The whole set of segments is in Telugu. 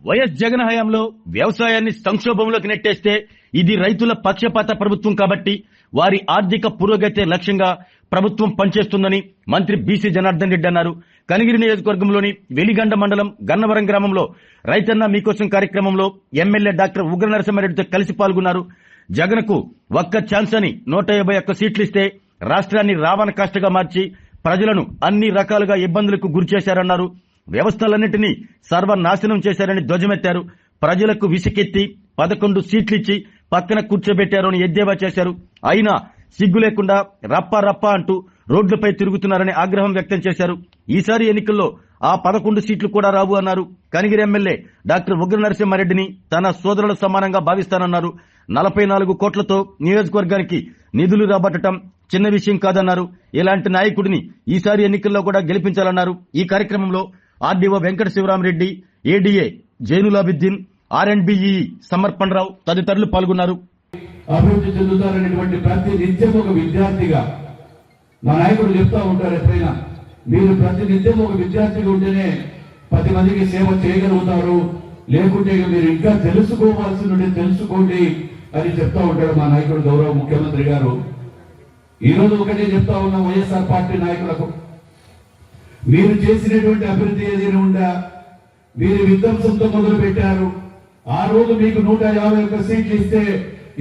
వైఎస్ జగన్ హయాంలో వ్యవసాయాన్ని సంక్షోభంలోకి నెట్టేస్తే ఇది రైతుల పక్షపాత ప్రభుత్వం కాబట్టి వారి ఆర్థిక పురోగతి లక్ష్యంగా ప్రభుత్వం పనిచేస్తుందని మంత్రి బీసీ జనార్దన్ రెడ్డి అన్నారు. కనిగిరి నియోజకవర్గంలోని వెలిగండ మండలం గన్నవరం గ్రామంలో రైతన్న మీకోసం కార్యక్రమంలో ఎమ్మెల్యే డాక్టర్ ఉగ్ర నరసింహారెడ్డితో కలిసి పాల్గొన్నారు. జగన్కు ఒక్క ఛాన్స్ అని 151 సీట్లిస్తే రాష్ట్రాన్ని రావణ కాష్టగా మార్చి ప్రజలను అన్ని రకాలుగా ఇబ్బందులకు గురిచేశారన్నారు. వ్యవస్థలన్నింటినీ సర్వనాశనం చేశారని ధ్వజమెత్తారు. ప్రజలకు విసికెత్తి 11 సీట్లిచ్చి పక్కన కూర్చోబెట్టారు అని ఎద్దేవా చేశారు. అయినా సిగ్గు లేకుండా రప్ప రప్ప అంటూ రోడ్లపై తిరుగుతున్నారని ఆగ్రహం వ్యక్తం చేశారు. ఈసారి ఎన్నికల్లో ఆ 11 సీట్లు కూడా రావు అన్నారు. కనిగిరి ఎమ్మెల్యే డాక్టర్ ఉగ్ర నరసింహారెడ్డిని తన సోదరుల సమానంగా భావిస్తానన్నారు. 44 కోట్లతో నియోజకవర్గానికి నిధులు రాబట్టడం చిన్న విషయం కాదన్నారు. ఇలాంటి నాయకుడిని ఈసారి ఎన్నికల్లో కూడా గెలిపించాలన్నారు. ఈ కార్యక్రమంలో ఆర్డీఓ వెంకట శివరామరెడ్డి, ఏడీఏ జైనులాబిద్దీన్, ఆర్ఎండ్బిఈ సమర్పణరావు తదితరులు పాల్గొన్నారు. అభివృద్ధి చెందుతారనేటువంటి ప్రతి నిత్యం ఒక విద్యార్థిగా మా నాయకుడు చెప్తా ఉంటారు, ఎప్పుడైనా మీరు ప్రతి నిత్యం ఒక విద్యార్థిగా ఉంటేనే 10 మందికి సేవ చేయగలుగుతారు, లేకుంటే మీరు ఇంకా తెలుసుకోవాల్సి తెలుసుకోండి అని చెప్తా ఉంటాడు మా నాయకుడు గౌరవ ముఖ్యమంత్రి గారు. ఈ రోజు ఒకటే చెప్తా ఉన్న వైఎస్ఆర్ పార్టీ నాయకులకు, మీరు చేసినటువంటి అభివృద్ధి ఏదైనా ఉందా, మీరు విధ్వంసంతో మొదలు పెట్టారు. ఆ రోజు మీకు 151 సీట్లు ఇస్తే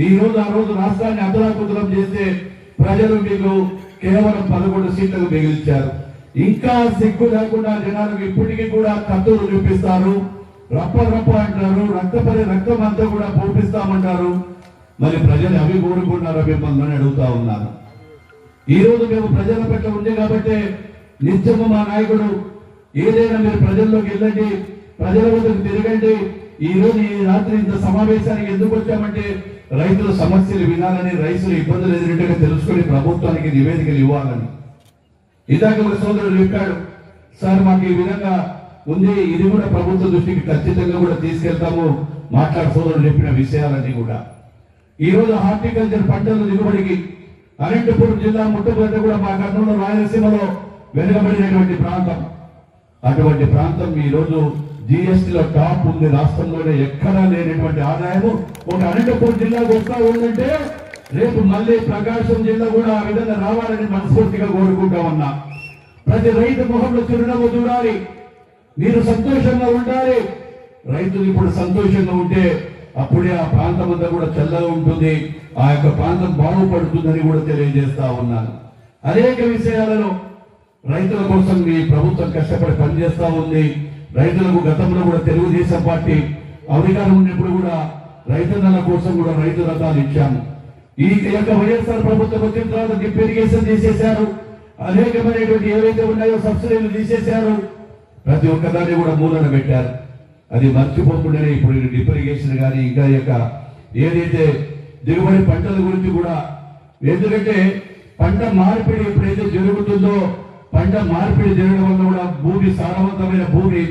ఈ రోజు ఆ రోజు రాష్ట్రాన్ని అదలాకుదలం చేస్తే ప్రజలు మీకు కేవలం 11 సీట్లకు మిగిల్చారు. ఇంకా సిగ్గు లేకుండా జనాలకు ఇప్పటికీ కూడా కత్తులు చూపిస్తారు, రప్ప రప్ప అంటారు, రక్తం అంతా కూడా పోపిస్తామంటారు. మరి ప్రజలు అవి కోరుకున్నారో మిమ్మల్ని అడుగుతా ఉన్నారు. ఈ రోజు మేము ప్రజల పట్ల ఉంది కాబట్టి నిత్యము మా నాయకుడు ఏదైనా మీరు ప్రజల్లోకి వెళ్ళండి, ప్రజల వద్దకు తిరగండి. ఈ రోజు ఈ రాత్రి ఇంత సమావేశానికి ఎందుకు వచ్చామంటే రైతుల సమస్యలు వినాలని, రైతులు ఇబ్బందులు ఎదురింటిగా తెలుసుకుని ప్రభుత్వానికి నివేదికలు ఇవ్వాలని. ఇందాక ఒక సోదరుడు చెప్పాడు, సార్ మాకు ఈ విధంగా ఉంది, ఇది కూడా ప్రభుత్వ దృష్టికి ఖచ్చితంగా కూడా తీసుకెళ్తాము. సోదరుడు చెప్పిన విషయాలన్నీ కూడా ఈ రోజు హార్టికల్చర్ పంటల దిగుబడికి అనంతపురం జిల్లా ముట్టబడి కూడా మా కర్నూలు రాయలసీమలో వెనుకబడినటువంటి ప్రాంతం. అటువంటి ప్రాంతం ఈ రోజు జిఎస్టీలో టాప్ ఉంది. రాష్ట్రంలోనే ఎక్కడా లేనటువంటి ఆదాయము ఒక అనంతపురం జిల్లాకు వస్తా ఉందంటే రేపు మళ్ళీ ప్రకాశం జిల్లా కూడా ఆ విధంగా రావాలని మనస్ఫూర్తిగా కోరుకుంటా ఉన్నా. ప్రతి రైతు ముఖంలో చిరునవ్వు చూడాలి, మీరు సంతోషంగా ఉండాలి. రైతులు ఇప్పుడు సంతోషంగా ఉంటే అప్పుడే ఆ ప్రాంతం అంతా కూడా చల్లగా ఉంటుంది, ఆ యొక్క ప్రాంతం బాగుపడుతుందని కూడా తెలియజేస్తా ఉన్నాను. అనేక విషయాలలో రైతుల కోసం ఈ ప్రభుత్వం కష్టపడి పనిచేస్తా ఉంది. రైతులకు గతంలో కూడా తెలుగుదేశం పార్టీ అధికారం ఉన్నప్పుడు కూడా రైతన్నల కోసం కూడా రైతు రథాలు ఇచ్చాము. ఈ యొక్క వైఎస్ఆర్ ప్రభుత్వం వచ్చిన తర్వాత డ్రిప్ ఇరిగేషన్ తీసేశారు, అనేకమైనటువంటి ఏవైతే ఉన్నాయో సబ్సిడీలు తీసేశారు, ప్రతి ఒక్కదాన్ని కూడా మూలన పెట్టారు. అది మర్చిపోకుండానే ఇప్పుడు డ్రిప్ ఇరిగేషన్ కానీ ఇంకా యొక్క ఏదైతే దిగుబడి పంటల గురించి కూడా, ఎందుకంటే పంట మార్పిడి ఎప్పుడైతే జరుగుతుందో పంట మార్పిడి జరగడం వల్ల కూడా భూమి సారవంతమైన భూమి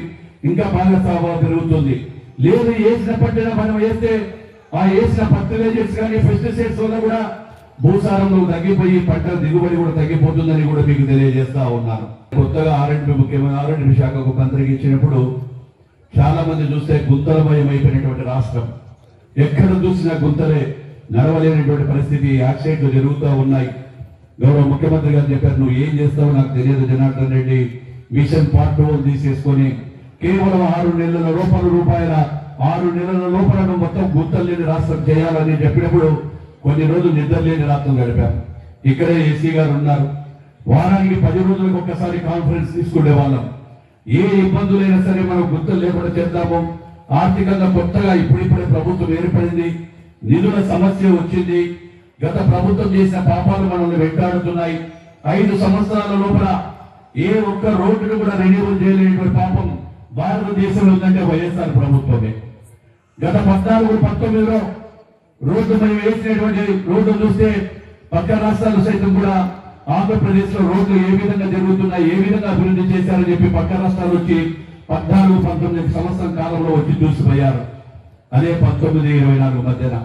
ఇంకా బాగా సాగుగా పెరుగుతుంది. లేదు వేసిన పంటన మనం వేస్తే ఆ వేసిన ఫర్టిలైజర్స్ కానీ పెస్టిసైడ్స్ వల్ల కూడా భూసారంలో తగ్గిపోయి పంట దిగుబడి కూడా తగ్గిపోతుందని కూడా మీకు తెలియజేస్తా ఉన్నాను. కొత్తగా ముఖ్యమైన ఆర్ఎండ్బి శాఖకు మంత్రికి ఇచ్చినప్పుడు చాలా మంది చూస్తే గుంతలమయం అయిపోయినటువంటి రాష్ట్రం, ఎక్కడ చూసినా గుంతలే, నడవలేనటువంటి పరిస్థితి, యాక్సిడెంట్లు జరుగుతూ ఉన్నాయి. గౌరవ ముఖ్యమంత్రి గారు చెప్పారు, నువ్వు ఏం చేస్తావో నాకు తెలియదు జనార్దన్ రెడ్డి, మిషన్ పార్ట్ 2 తీసేసుకొని కేవలం 6 నెలల రూపాయల 6 నెలల లోపల మొత్తం గుంతలు లేని రాష్ట్రం చేయాలని చెప్పినప్పుడు కొన్ని రోజులు నిద్ర లేని రాత్రులు గడిపారు. ఇక్కడే ఏసీ గారు ఉన్నారు, వారానికి 10 రోజులకు ఒక్కసారి కాన్ఫరెన్స్ తీసుకునే వాళ్ళం. ఏ ఇబ్బందులైనా సరే మనం గుర్తులు లేకుండా చేద్దాము. ఆర్థికంగా కొత్తగా ఇప్పుడిప్పుడే ప్రభుత్వం ఏర్పడింది, నిధుల సమస్య వచ్చింది. గత ప్రభుత్వం చేసిన పాపాలు మనల్ని వెంటాడుతున్నాయి. 5 సంవత్సరాల లోపల ఏ ఒక్క రోడ్డును కూడా రెన్యూవల్ చేయలేనటువంటి పాపం భారతదేశంలో ఉందంటే వైఎస్ఆర్ ప్రభుత్వమే. గత 14-19లో రోడ్డు మనం వేసినటువంటి రోడ్డు చూస్తే పక్క రాష్ట్రాలు సైతం కూడా ఆంధ్రప్రదేశ్ లో రోడ్లు ఏ విధంగా జరుగుతున్నాయి, ఏ విధంగా అభివృద్ధి చేశారని చెప్పి పక్క రాష్ట్రాలు వచ్చి 14-19 సంవత్సరం కాలంలో వచ్చి చూసిపోయారు. అదే 19-24 మధ్యన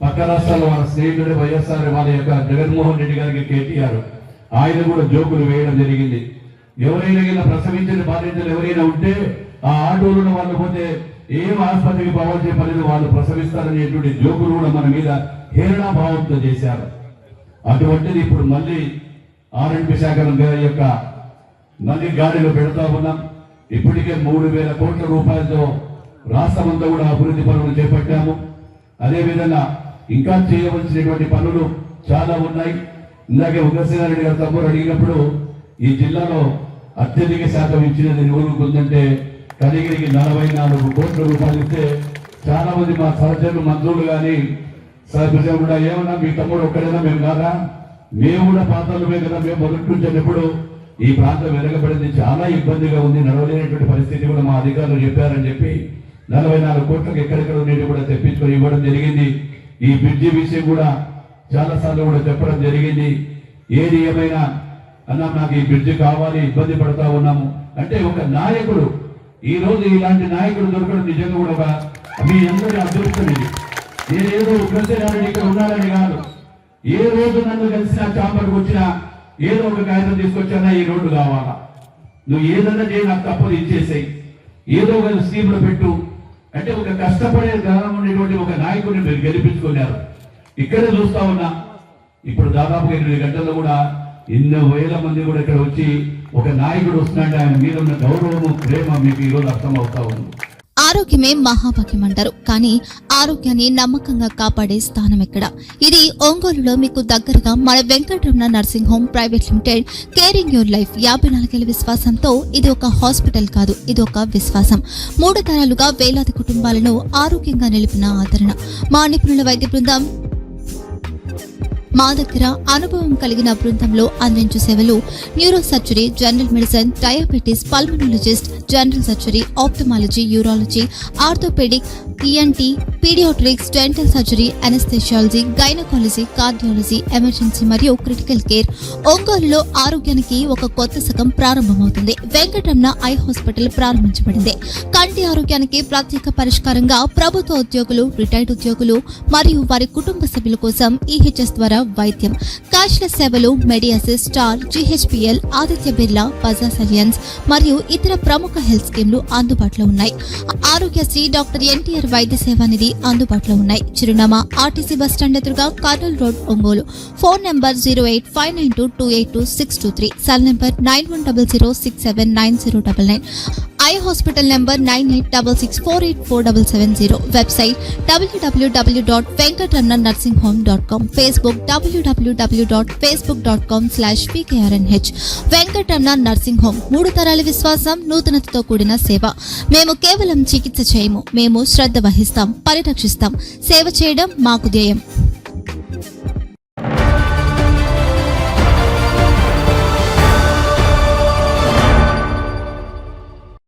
పక్క రాష్ట్రాల వాళ్ళ స్నేహితుడు వైఎస్ఆర్ వాళ్ళ యొక్క జగన్మోహన్ రెడ్డి గారికి కేటీఆర్ ఆయన కూడా జోకులు వేయడం జరిగింది. ఎవరైనా ప్రసవించిన బాధ్యతలు ఎవరైనా ఉంటే ఆ ఆటోలో వాళ్ళు పోతే ఏం ఆసుపత్రికి పోవాల్సిన పని వాళ్ళు ప్రసవిస్తారనేటువంటి జోకులు కూడా మన మీద హేళనా భావంతో చేశారు. అటువంటిది ఇప్పుడు మళ్ళీ ఆర్ఎండ్బి శాఖ యొక్క మళ్ళీ గాడిలో పెడతా ఉన్నాం. ఇప్పటికే 3,000 కోట్ల రూపాయలతో రాష్ట్రమంతా కూడా అభివృద్ధి పనులు చేపట్టాము. అదేవిధంగా ఇంకా చేయవలసినటువంటి పనులు చాలా ఉన్నాయి. ఇందాకే ఉగ్రసేనారెడ్డి గారు తమ్ముడు అడిగినప్పుడు ఈ జిల్లాలో అత్యధిక శాతం ఇచ్చినది ఎవరికి ఉందంటే కనిగిరికి 44 కోట్ల రూపాయలు ఇస్తే చాలా మంది మా సహచరులు మంత్రులు కానీ సభ్యులు కూడా ఏమన్నా మీ తమ్ముడు ఒక్కడైనా మేము కాదా, మేము కూడా పాత్రలమే కదా, మేము మొదటి నుంచి అన్నప్పుడు ఈ ప్రాంతం వెనకబడింది, చాలా ఇబ్బందిగా ఉంది, నడవలేనటువంటి పరిస్థితి కూడా మా అధికారులు చెప్పారని చెప్పి 44 కోట్లకు ఎక్కడెక్కడ నీటి కూడా తెప్పించుకొని ఇవ్వడం జరిగింది. ఈ బ్రిడ్జి విషయం కూడా చాలా సార్లు కూడా చెప్పడం జరిగింది. ఏది ఏమైనా అన్నా నాకు ఈ బ్రిడ్జి కావాలి, ఇబ్బంది పడతా ఉన్నాము అంటే ఒక నాయకుడు, ఈ రోజు ఇలాంటి నాయకుడు దొరకడం నిజంగా కూడా ఒక మీ అందరి అదృష్టం. ఇది నేనేదో ఉగ్రసేనారెడ్డి ఇక్కడ ఉన్నాడని కాదు, ఏ రోజు నన్ను కలిసిన చాంబర్కి వచ్చినా ఏదో ఒక కాగితం తీసుకొచ్చానా ఈ రోడ్డు కావాలా, నువ్వు ఏదన్నా చేయి, నాకు తప్పదు ఇచ్చేసేయి, ఏదో ఒక స్కీమ్లో పెట్టు అంటే ఒక కష్టపడే జ్ఞానం ఉండేటువంటి ఒక నాయకుడిని మీరు గెలిపించుకున్నారు. ఇక్కడే చూస్తా ఉన్నా ఇప్పుడు దాదాపు 8 గంటల్లో కూడా ఎన్నో వేల మంది కూడా ఇక్కడ వచ్చి ఒక నాయకుడు వస్తున్నాడు, ఆయన మీద ఉన్న గౌరవము ప్రేమ మీకు ఈరోజు అర్థం అవుతా ఉంది. ఆరోగ్యమే మహాభాగ్యం అంటారు, కానీ ఆరోగ్యాన్ని నమ్మకంగా కాపాడే స్థానం ఎక్కడ? ఇది ఒంగోలులో మీకు దగ్గరగా మన Venkataramana nursing home private limited. Caring your life 54 ఏళ్ల విశ్వాసంతో ఇది ఒక హాస్పిటల్ కాదు, ఇది ఒక విశ్వాసం. 3 తరాలుగా వేలాది కుటుంబాలను ఆరోగ్యంగా నిలిపిన ఆదరణ. మా నిపుణుల వైద్య బృందం మా దగ్గర అనుభవం కలిగిన బృందంలో అందించే సేవలు neuro surgery, general medicine, diabetes, pulmonologist, general surgery, ophthalmology, urology, orthopedic, ENT, pediatrics, dental surgery, anesthesiology, gynecology, cardiology, emergency మరియు క్రిటికల్ కేర్. ఒంగోలులో ఆరోగ్యానికి ఒక కొత్త శకం ప్రారంభమవుతుంది. వెంకటరమణ ఐ హాస్పిటల్ ప్రారంభించబడింది. కంటి ఆరోగ్యానికి ప్రత్యేక పరిష్కారంగా ప్రభుత్వ ఉద్యోగులు, రిటైర్డ్ ఉద్యోగులు మరియు వారి కుటుంబ సభ్యుల కోసం EHS ద్వారా వైద్యం, క్యాష్లెస్ సేవలు, Medi Assist, Star, GHPL, Aditya Birla, Bajaj Allianz మరియు ఇతర ప్రముఖ హెల్త్ స్కీమ్లు అందుబాటులో ఉన్నాయి. ఆరోగ్యశ్రీ, డాక్టర్ NTR వైద్య సేవా నిధి అందుబాటులో ఉన్నాయి. చిరునామా RTC బస్ స్టాండ్ ఎదురుగా, Kurnool road, Ongole. Phone number 08592282623, cell number 9100679099, eye hospital number 9866484770, website www.venkatramanarsinghome.com, Facebook www.facebook.com/pkrnh. Venkataramana nursing home, 3 తరాల విశ్వాసం, నూతనతతో కూడిన సేవ. మేము కేవలం చికిత్స చేయము, మేము శ్రద్ధ వహిస్తాం, పరిరక్షిస్తాం. సేవ చేయడం మాకు ధ్యేయం.